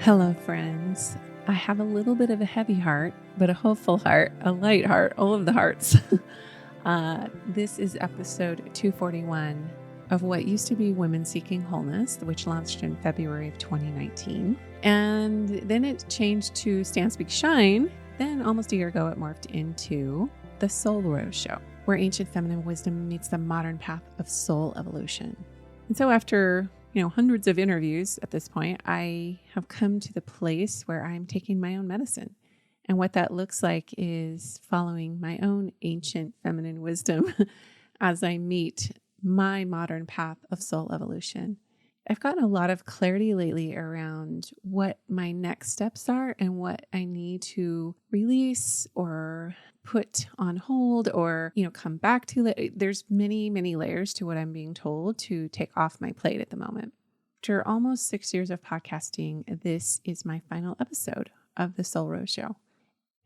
Hello, friends. I have a little bit of a heavy heart, but a hopeful heart, a light heart, all of the hearts. This is episode 241 of what used to be Women Seeking Wholeness, which launched in February of 2019. And then it changed to Stand, Speak, Shine. Then almost a year ago, it morphed into the Soul Rose Show, where ancient feminine wisdom meets the modern path of soul evolution. And so after hundreds of interviews at this point, I have come to the place where I'm taking my own medicine. And what that looks like is following my own ancient feminine wisdom as I meet my modern path of soul evolution. I've gotten a lot of clarity lately around what my next steps are and what I need to release or put on hold or, come back to. There's many, many layers to what I'm being told to take off my plate at the moment. After almost 6 years of podcasting, this is my final episode of the Soul Rose Show.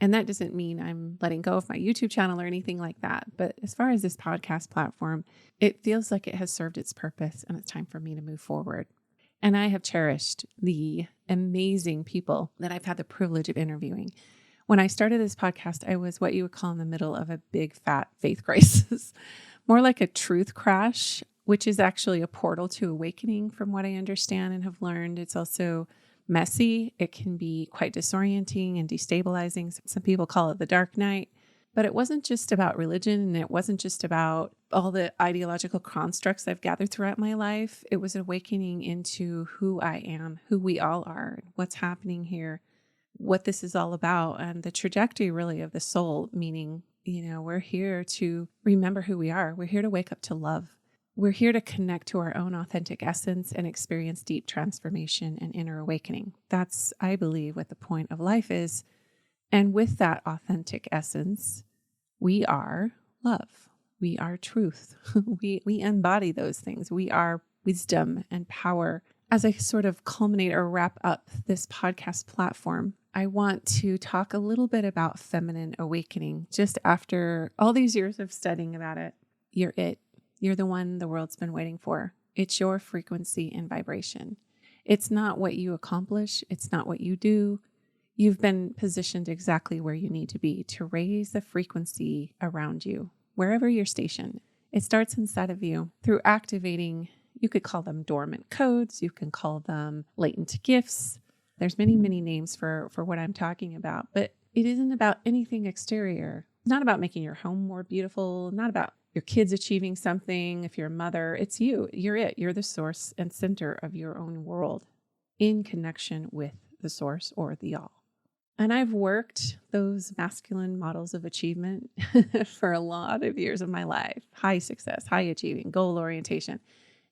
And that doesn't mean I'm letting go of my YouTube channel or anything like that. But as far as this podcast platform, it feels like it has served its purpose and it's time for me to move forward. And I have cherished the amazing people that I've had the privilege of interviewing. When I started this podcast, I was what you would call in the middle of a big fat faith crisis, more like a truth crash, which is actually a portal to awakening from what I understand and have learned. It's also messy. It can be quite disorienting and destabilizing. Some people call it the dark night, but it wasn't just about religion and it wasn't just about all the ideological constructs I've gathered throughout my life. It was an awakening into who I am, who we all are, what's happening here, what this is all about, and the trajectory really of the soul, meaning, we're here to remember who we are. We're here to wake up to love. We're here to connect to our own authentic essence and experience deep transformation and inner awakening. That's, I believe, what the point of life is. And with that authentic essence, we are love. We are truth. We embody those things. We are wisdom and power. As I sort of culminate or wrap up this podcast platform, I want to talk a little bit about feminine awakening. Just after all these years of studying about it, you're it. You're the one the world's been waiting for. It's your frequency and vibration. It's not what you accomplish. It's not what you do. You've been positioned exactly where you need to be to raise the frequency around you, wherever you're stationed. It starts inside of you through activating, you could call them dormant codes. You can call them latent gifts. There's many, many names for what I'm talking about, but it isn't about anything exterior. It's not about making your home more beautiful, not about your kids achieving something. If you're a mother, it's you. You're it. You're the source and center of your own world in connection with the source or the all. And I've worked those masculine models of achievement for a lot of years of my life. High success, high achieving, goal orientation.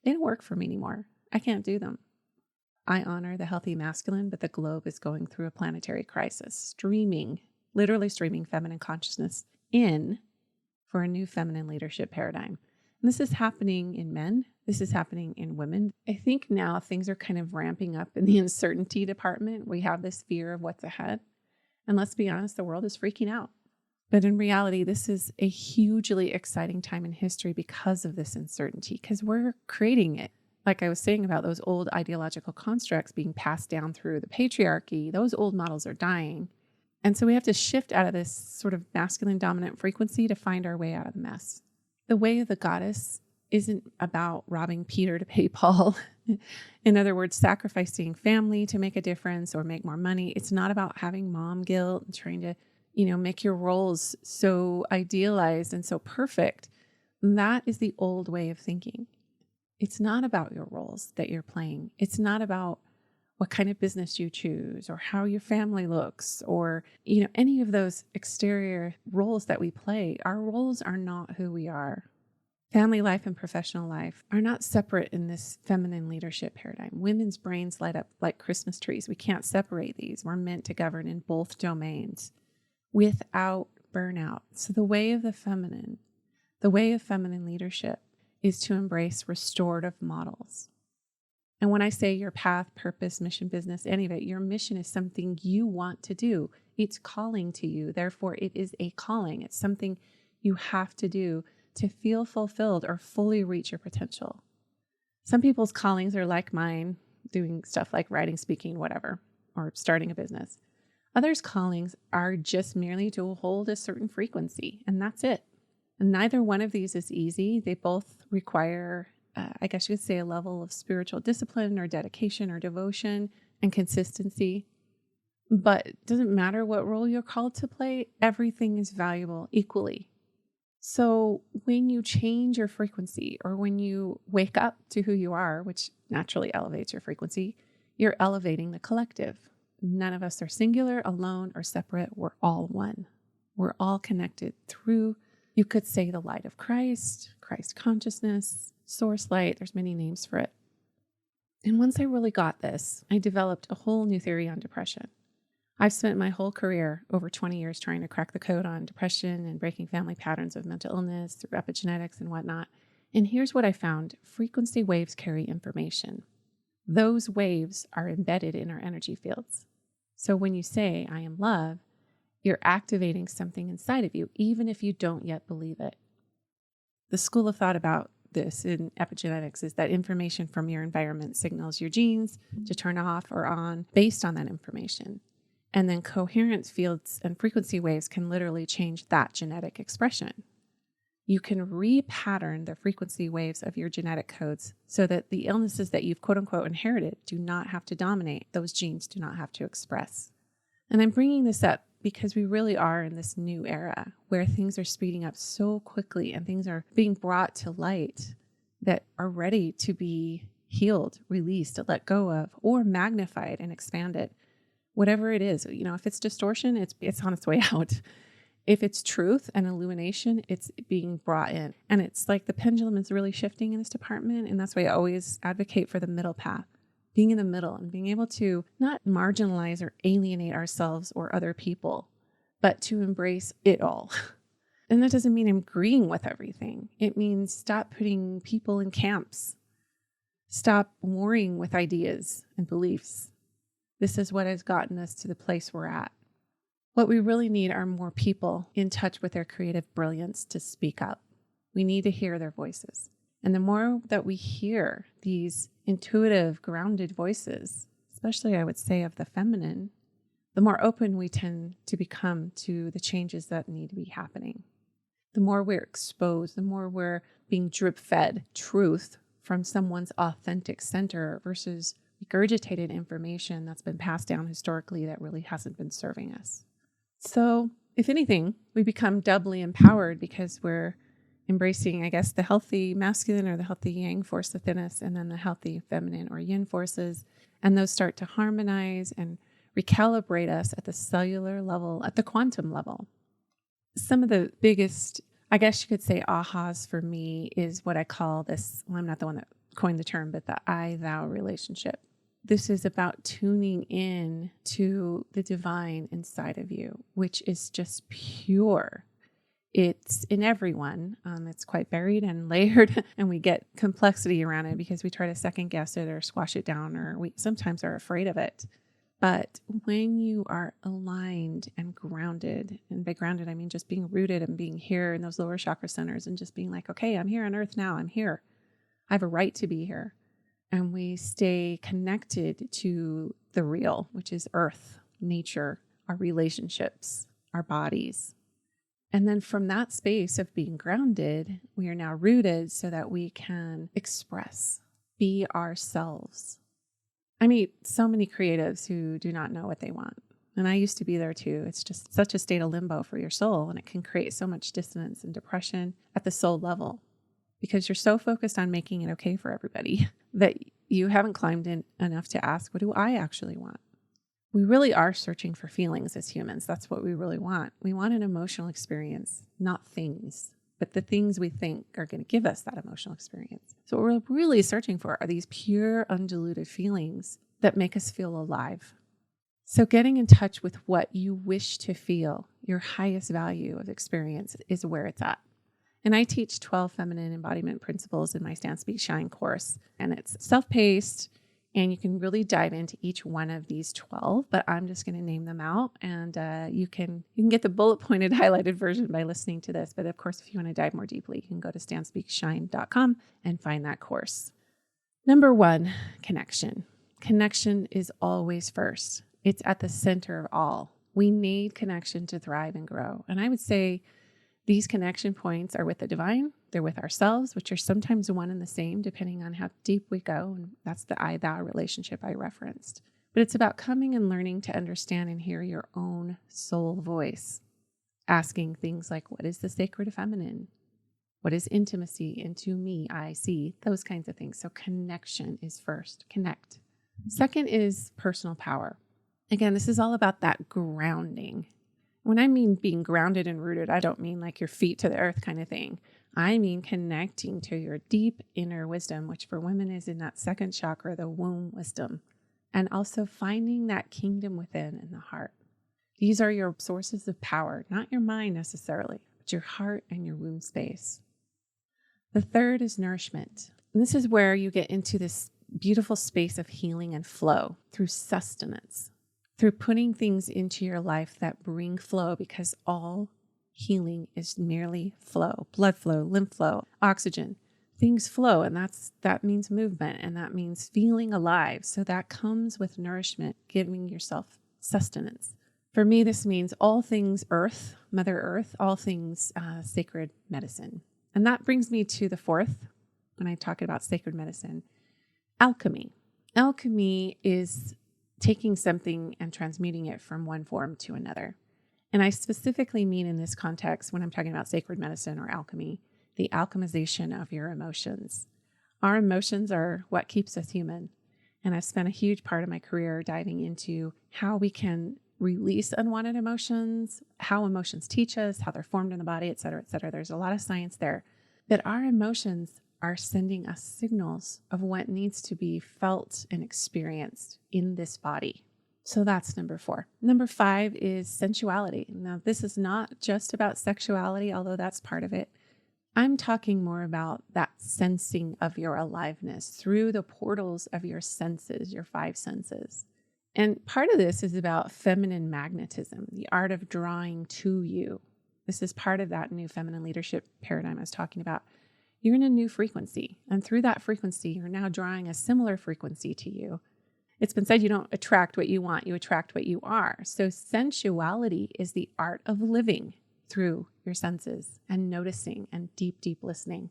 They don't work for me anymore. I can't do them. I honor the healthy masculine, but the globe is going through a planetary crisis, literally streaming feminine consciousness in for a new feminine leadership paradigm. And this is happening in men. This is happening in women. I think now things are kind of ramping up in the uncertainty department. We have this fear of what's ahead. And let's be honest, the world is freaking out. But in reality, this is a hugely exciting time in history because of this uncertainty, because we're creating it. Like I was saying about those old ideological constructs being passed down through the patriarchy, those old models are dying. And so we have to shift out of this sort of masculine dominant frequency to find our way out of the mess. The way of the goddess isn't about robbing Peter to pay Paul. In other words, sacrificing family to make a difference or make more money. It's not about having mom guilt and trying to, make your roles so idealized and so perfect. That is the old way of thinking. It's not about your roles that you're playing. It's not about what kind of business you choose or how your family looks or, any of those exterior roles that we play. Our roles are not who we are. Family life and professional life are not separate in this feminine leadership paradigm. Women's brains light up like Christmas trees. We can't separate these. We're meant to govern in both domains without burnout. So the way of feminine leadership is to embrace restorative models. And when I say your path, purpose, mission, business, any of it, your mission is something you want to do. It's calling to you. Therefore, it is a calling. It's something you have to do to feel fulfilled or fully reach your potential. Some people's callings are like mine, doing stuff like writing, speaking, whatever. or starting a business. Others' callings are just merely to hold a certain frequency, and that's it. And neither one of these is easy. They both require, I guess you could say, a level of spiritual discipline or dedication or devotion and consistency. But it doesn't matter what role you're called to play, everything is valuable equally. So when you change your frequency or when you wake up to who you are, which naturally elevates your frequency, you're elevating the collective. None of us are singular, alone, or separate. We're all one. We're all connected through, you could say, the light of Christ, Christ consciousness, source light. There's many names for it. And once I really got this, I developed a whole new theory on depression. I've spent my whole career, over 20 years, trying to crack the code on depression and breaking family patterns of mental illness through epigenetics and whatnot. And here's what I found. Frequency waves carry information. Those waves are embedded in our energy fields. So when you say, I am love, you're activating something inside of you, even if you don't yet believe it. The school of thought about this in epigenetics is that information from your environment signals your genes to turn off or on based on that information. And then coherence fields and frequency waves can literally change that genetic expression. You can repattern the frequency waves of your genetic codes so that the illnesses that you've quote unquote inherited do not have to dominate. Those genes do not have to express. And I'm bringing this up because we really are in this new era where things are speeding up so quickly and things are being brought to light that are ready to be healed, released, let go of, or magnified and expanded. Whatever it is, if it's distortion, it's on its way out. If it's truth and illumination, it's being brought in. And it's like the pendulum is really shifting in this department. And that's why I always advocate for the middle path, being in the middle and being able to not marginalize or alienate ourselves or other people, but to embrace it all. And that doesn't mean I'm agreeing with everything. It means stop putting people in camps. Stop warring with ideas and beliefs. This is what has gotten us to the place we're at. What we really need are more people in touch with their creative brilliance to speak up. We need to hear their voices. And the more that we hear these intuitive, grounded voices, especially I would say of the feminine, the more open we tend to become to the changes that need to be happening. The more we're exposed, the more we're being drip-fed truth from someone's authentic center versus regurgitated information that's been passed down historically that really hasn't been serving us. So if anything, we become doubly empowered because we're embracing, I guess, the healthy masculine or the healthy yang force within us, and then the healthy feminine or yin forces. And those start to harmonize and recalibrate us at the cellular level, at the quantum level. Some of the biggest, I guess you could say, ahas for me is what I call this, well, I'm not the one that coined the term, but the I-thou relationship. This is about tuning in to the divine inside of you, which is just pure. It's in everyone. It's quite buried and layered, and we get complexity around it because we try to second guess it or squash it down, or we sometimes are afraid of it. But when you are aligned and grounded, and by grounded, I mean just being rooted and being here in those lower chakra centers and just being like, okay, I'm here on earth now. I'm here. I have a right to be here. And we stay connected to the real, which is earth, nature, our relationships, our bodies. And then from that space of being grounded, we are now rooted so that we can express, be ourselves. I meet so many creatives who do not know what they want. And I used to be there too. It's just such a state of limbo for your soul, and it can create so much dissonance and depression at the soul level, because you're so focused on making it okay for everybody that you haven't climbed in enough to ask, what do I actually want? We really are searching for feelings as humans. That's what we really want. We want an emotional experience, not things, but the things we think are going to give us that emotional experience. So what we're really searching for are these pure, undiluted feelings that make us feel alive. So getting in touch with what you wish to feel, your highest value of experience, is where it's at. And I teach 12 feminine embodiment principles in my Stand, Speak, Shine course. And it's self-paced, and you can really dive into each one of these 12, but I'm just going to name them out. And you can get the bullet pointed highlighted version by listening to this. But of course, if you want to dive more deeply, you can go to standspeakshine.com and find that course. Number 1, connection. Connection is always first. It's at the center of all. We need connection to thrive and grow. And I would say these connection points are with the divine. They're with ourselves, which are sometimes one and the same, depending on how deep we go. And that's the I-thou relationship I referenced. But it's about coming and learning to understand and hear your own soul voice, asking things like, what is the sacred feminine? What is intimacy? Into me, I see, those kinds of things. So connection is first, connect. Second is personal power. Again, this is all about that grounding. When I mean being grounded and rooted, I don't mean like your feet to the earth kind of thing. I mean connecting to your deep inner wisdom, which for women is in that second chakra, the womb wisdom, and also finding that kingdom within in the heart. These are your sources of power, not your mind necessarily, but your heart and your womb space. The third is nourishment. And this is where you get into this beautiful space of healing and flow through sustenance, through putting things into your life that bring flow, because all healing is merely flow, blood flow, lymph flow, oxygen. Things flow, and that means movement, and that means feeling alive. So that comes with nourishment, giving yourself sustenance. For me, this means all things earth, Mother Earth, all things sacred medicine. And that brings me to the fourth, when I talk about sacred medicine, alchemy. Alchemy is taking something and transmuting it from one form to another. And I specifically mean in this context, when I'm talking about sacred medicine or alchemy, the alchemization of your emotions. Our emotions are what keeps us human. And I've spent a huge part of my career diving into how we can release unwanted emotions, how emotions teach us, how they're formed in the body, et cetera, et cetera. There's a lot of science there. But our emotions are sending us signals of what needs to be felt and experienced in this body. So that's number 4. Number 5 is sensuality. Now, this is not just about sexuality, although that's part of it. I'm talking more about that sensing of your aliveness through the portals of your senses, your 5 senses. And part of this is about feminine magnetism, the art of drawing to you. This is part of that new feminine leadership paradigm I was talking about. You're in a new frequency, and through that frequency, you're now drawing a similar frequency to you. It's been said you don't attract what you want, you attract what you are. So sensuality is the art of living through your senses and noticing and deep, deep listening.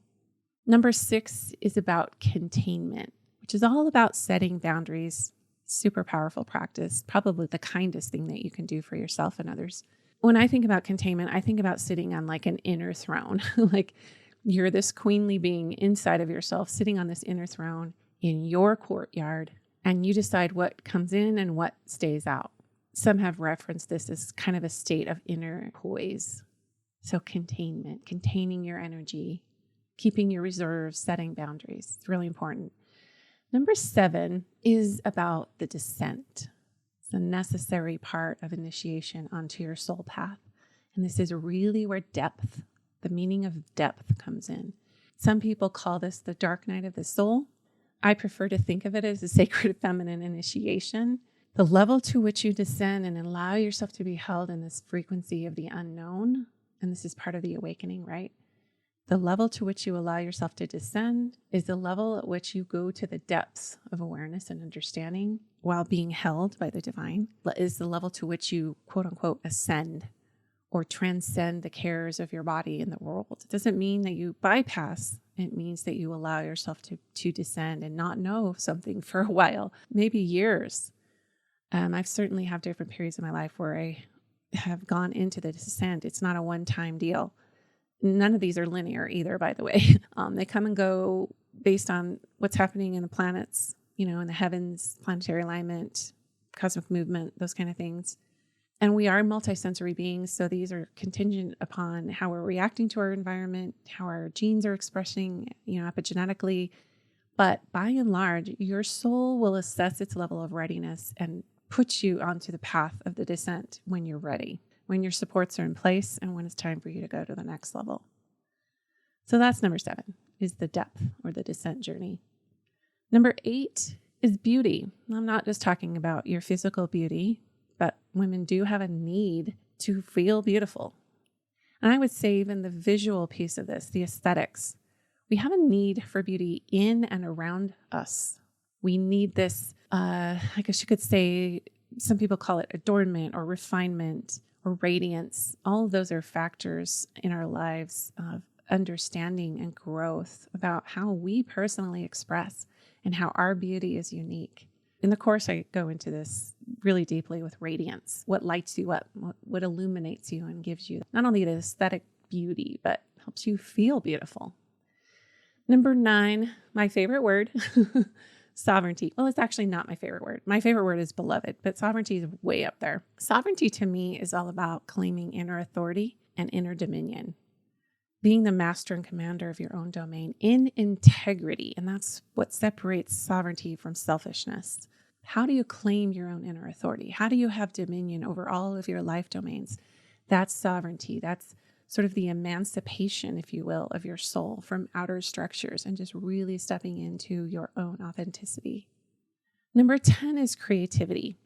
Number 6 is about containment, which is all about setting boundaries. Super powerful practice, probably the kindest thing that you can do for yourself and others. When I think about containment, I think about sitting on like an inner throne, like you're this queenly being inside of yourself, sitting on this inner throne in your courtyard, and you decide what comes in and what stays out. Some have referenced this as kind of a state of inner poise. So containment, containing your energy, keeping your reserves, setting boundaries. It's really important. Number 7 is about the descent. It's a necessary part of initiation onto your soul path. And this is really where depth, the meaning of depth, comes in. Some people call this the dark night of the soul. I prefer to think of it as a sacred feminine initiation. The level to which you descend and allow yourself to be held in this frequency of the unknown. And this is part of the awakening, right? The level to which you allow yourself to descend is the level at which you go to the depths of awareness and understanding while being held by the divine, is the level to which you, quote unquote, ascend or transcend the cares of your body in the world. It doesn't mean that you bypass. It means that you allow yourself to descend and not know something for a while, maybe years. I've certainly have different periods in my life where I have gone into the descent. It's not a one-time deal. None of these are linear either, by the way. They come and go based on what's happening in the planets, in the heavens, planetary alignment, cosmic movement, those kind of things. And we are multisensory beings, so these are contingent upon how we're reacting to our environment, how our genes are expressing, epigenetically. But by and large, your soul will assess its level of readiness and put you onto the path of the descent when you're ready, when your supports are in place, and when it's time for you to go to the next level. So that's number 7, is the depth or the descent journey. Number 8 is beauty. I'm not just talking about your physical beauty, but women do have a need to feel beautiful. And I would say even the visual piece of this, the aesthetics, we have a need for beauty in and around us. We need this, I guess you could say, Some people call it adornment or refinement or radiance. All of those are factors in our lives of understanding and growth about how we personally express and how our beauty is unique. In the course, I go into this really deeply with radiance, what lights you up, what illuminates you and gives you not only the aesthetic beauty, but helps you feel beautiful. Number 9, my favorite word, sovereignty. Well, it's actually not my favorite word. My favorite word is beloved, but sovereignty is way up there. Sovereignty to me is all about claiming inner authority and inner dominion, being the master and commander of your own domain in integrity. And that's what separates sovereignty from selfishness. How do you claim your own inner authority? How do you have dominion over all of your life domains? That's sovereignty. That's sort of the emancipation, if you will, of your soul from outer structures and just really stepping into your own authenticity. Number 10 is creativity.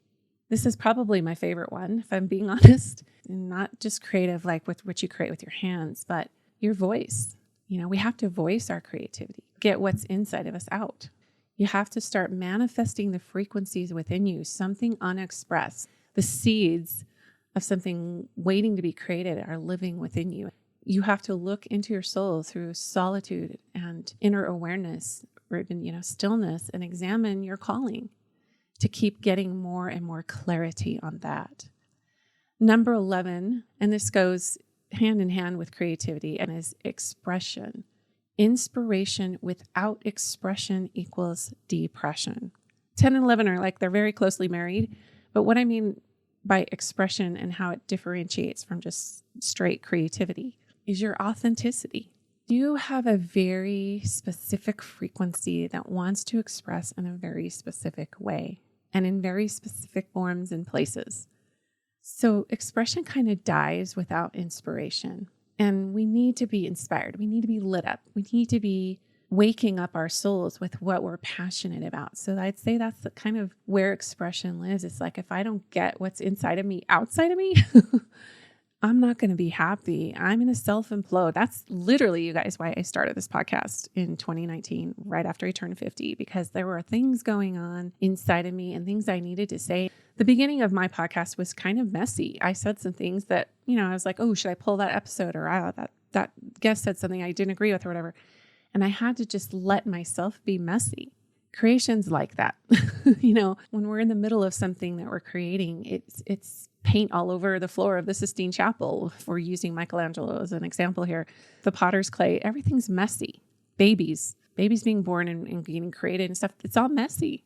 This is probably my favorite one, if I'm being honest. And not just creative like with what you create with your hands, but your voice. We have to voice our creativity, get what's inside of us out. You have to start manifesting the frequencies within you, something unexpressed. The seeds of something waiting to be created are living within you. You have to look into your soul through solitude and inner awareness, or even, stillness, and examine your calling to keep getting more and more clarity on that. Number 11, and this goes hand in hand with creativity, and is expression. Inspiration without expression equals depression. 10 and 11 are they're very closely married, but what I mean by expression and how it differentiates from just straight creativity is your authenticity. You have a very specific frequency that wants to express in a very specific way and in very specific forms and places. So expression kind of dies without inspiration. And we need to be inspired. We need to be lit up. We need to be waking up our souls with what we're passionate about. So I'd say that's the kind of where expression lives. It's like, if I don't get what's inside of me, outside of me, I'm not going to be happy. I'm going to self-implode. That's literally, you guys, why I started this podcast in 2019, right after I turned 50, because there were things going on inside of me and things I needed to say. The beginning of my podcast was kind of messy. I said some things that, I was like, oh, should I pull that episode? Or that guest said something I didn't agree with or whatever. And I had to just let myself be messy. Creation's like that. When we're in the middle of something that we're creating, it's paint all over the floor of the Sistine Chapel. If we're using Michelangelo as an example here, the potter's clay, everything's messy. Babies being born and getting created and stuff, it's all messy.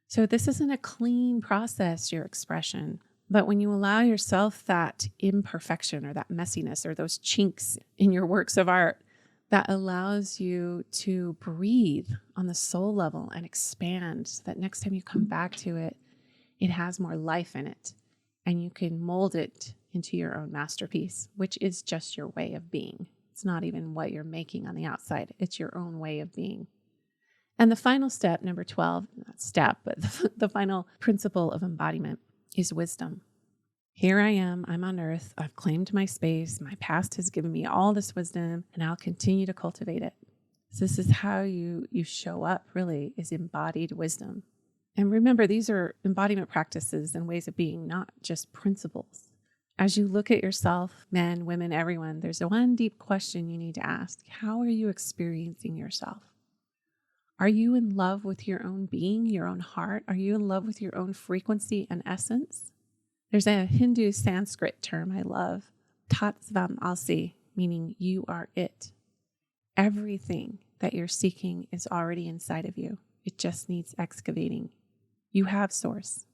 So this isn't a clean process, your expression. But when you allow yourself that imperfection or that messiness or those chinks in your works of art, that allows you to breathe on the soul level and expand, so that next time you come back to it, it has more life in it. And you can mold it into your own masterpiece, which is just your way of being. It's not even what you're making on the outside. It's your own way of being. And the final step, number 12, not step, but the final principle of embodiment is wisdom. Here I am, I'm on earth, I've claimed my space, my past has given me all this wisdom, and I'll continue to cultivate it. So this is how you show up, really, is embodied wisdom. And remember, these are embodiment practices and ways of being, not just principles. As you look at yourself, men, women, everyone, there's one deep question you need to ask. How are you experiencing yourself? Are you in love with your own being, your own heart? Are you in love with your own frequency and essence? There's a Hindu Sanskrit term I love, Tat Svam Asi, meaning you are it. Everything that you're seeking is already inside of you. It just needs excavating. You have source.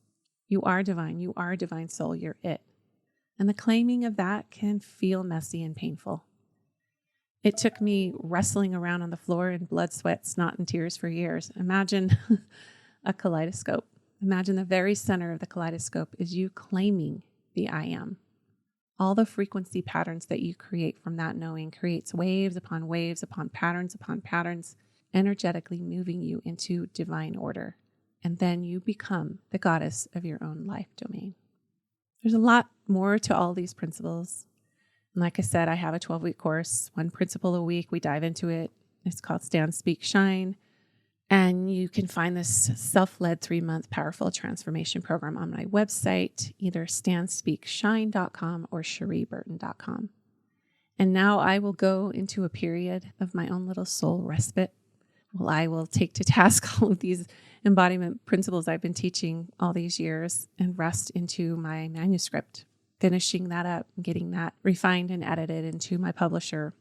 You are divine. You are divine soul. You're it. And the claiming of that can feel messy and painful. It took me wrestling around on the floor in blood, sweat, snot, and tears for years. Imagine a kaleidoscope. Imagine the very center of the kaleidoscope is you claiming the I am. All the frequency patterns that you create from that knowing creates waves upon patterns, energetically moving you into divine order. And then you become the goddess of your own life domain. There's a lot more to all these principles. And like I said, I have a 12-week course, one principle a week. We dive into it. It's called Stand, Speak, Shine. And you can find this self-led 3-month powerful transformation program on my website, either standspeakshine.com or cherieburton.com. And now I will go into a period of my own little soul respite. Well, I will take to task all of these embodiment principles I've been teaching all these years and rest into my manuscript, finishing that up and getting that refined and edited into my publisher.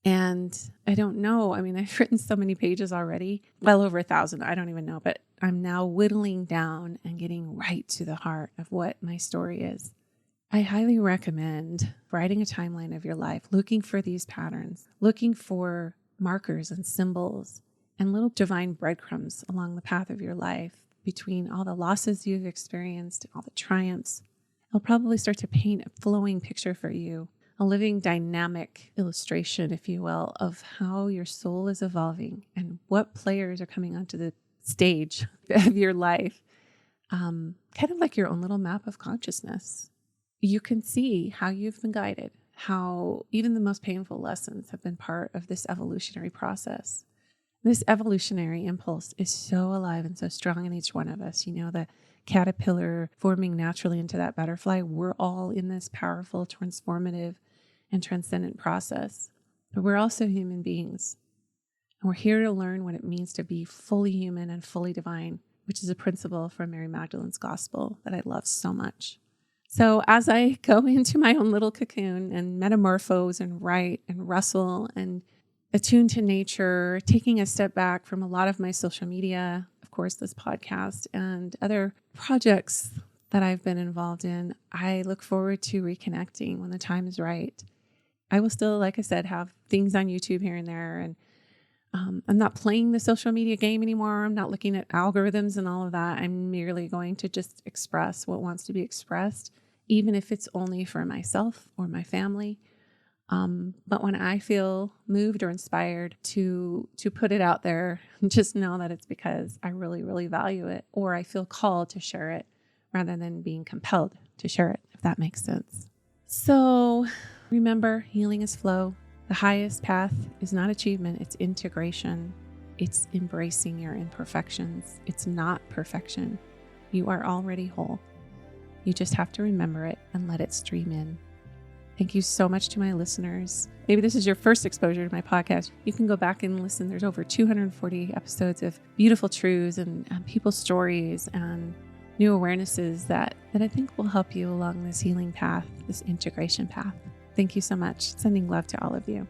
And I don't know. I mean, I've written so many pages already, well over 1,000. I don't even know, but I'm now whittling down and getting right to the heart of what my story is. I highly recommend writing a timeline of your life, looking for these patterns, looking for markers and symbols and little divine breadcrumbs along the path of your life between all the losses you've experienced, all the triumphs. It'll probably start to paint a flowing picture for you, a living dynamic illustration, if you will, of how your soul is evolving and what players are coming onto the stage of your life. Kind of like your own little map of consciousness. You can see how you've been guided, how even the most painful lessons have been part of this evolutionary process. This evolutionary impulse is so alive and so strong in each one of us. You know, the caterpillar forming naturally into that butterfly, we're all in this powerful, transformative, and transcendent process. But we're also human beings. And we're here to learn what it means to be fully human and fully divine, which is a principle from Mary Magdalene's gospel that I love so much. So as I go into my own little cocoon and metamorphose and write and wrestle and attune to nature, taking a step back from a lot of my social media, of course, this podcast and other projects that I've been involved in, I look forward to reconnecting when the time is right. I will still, like I said, have things on YouTube here and there. And I'm not playing the social media game anymore. I'm not looking at algorithms and all of that. I'm merely going to just express what wants to be expressed, even if it's only for myself or my family. But when I feel moved or inspired to put it out there, just know that it's because I really, really value it, or I feel called to share it rather than being compelled to share it, if that makes sense. So remember, healing is flow. The highest path is not achievement, it's integration. It's embracing your imperfections. It's not perfection. You are already whole. You just have to remember it and let it stream in. Thank you so much to my listeners. Maybe this is your first exposure to my podcast. You can go back and listen. There's over 240 episodes of beautiful truths and people's stories and new awarenesses that I think will help you along this healing path, this integration path. Thank you so much. Sending love to all of you.